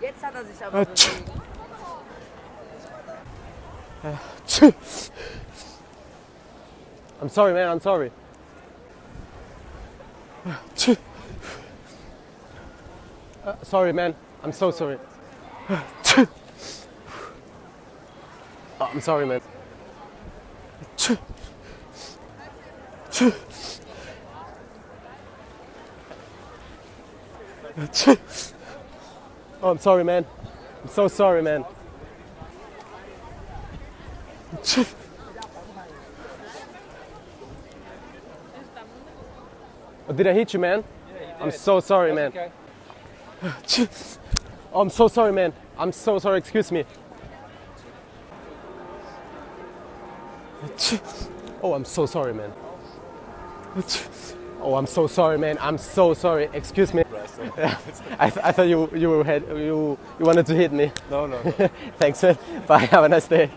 Jetzt hat er sich aber bewegt. I'm sorry, man. I'm sorry. Sorry, man. I'm so sorry. I'm sorry, man. Oh, I'm sorry, man. I'm so sorry, man. Oh, did I hit you, man? I'm so sorry, man. Oh, I'm so sorry, man. I'm so sorry. Excuse me. Oh, I'm so sorry, man. Oh, I'm so sorry, man. I'm so sorry. Excuse me. I thought you wanted to hit me. No, no. Thanks, man. Bye. Have a nice day.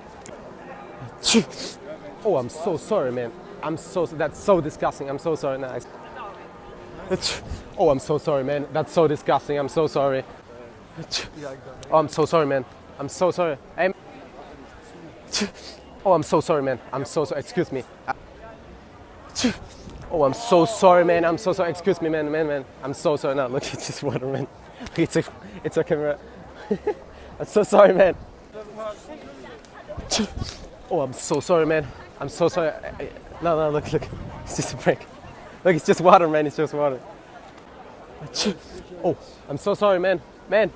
Oh, I'm so sorry, man. That's so disgusting. I'm so sorry. Nice. Oh, I'm so sorry, man. That's so disgusting. I'm so sorry. Oh, I'm so sorry, man. I'm so sorry. Oh, I'm so sorry, man. I'm so sorry. Excuse me. Oh, I'm so sorry, man. I'm so sorry. Excuse me, man. I'm so sorry. Now, look at this water, man. It's a camera. I'm so sorry, man. Oh, I'm so sorry, man. I'm so sorry. No, look. It's just a prank. Look, it's just water, man. It's just water. Oh, I'm so sorry, man. Man,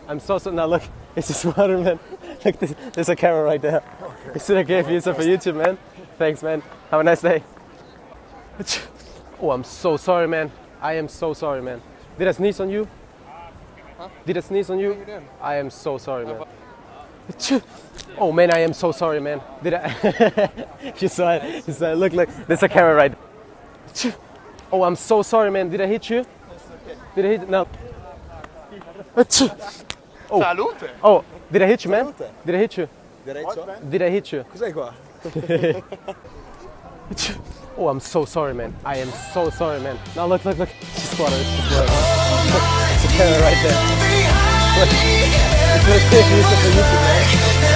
I'm so sorry. Now, look. It's just water, man. Look, there's a camera right there. I said I gave you some for YouTube, man. Thanks, man. Have a nice day. Oh, I'm so sorry, man. I am so sorry, man. Did I sneeze on you? Did I sneeze on you? I am so sorry, man. Oh, man, I am so sorry, man. Did I? You saw it. You saw it. Look. There's a camera right there. Oh, I'm so sorry, man. Did I hit you? Did I hit? No. Oh. Salute! Oh, did I hit you, man? Salute. Did I hit you? Diretto? Did I hit you? Cos'hai qua? Oh, I'm so sorry, man. I am so sorry, man. Now look. It's just water. It's a camera right there. Look. It's a YouTube, man.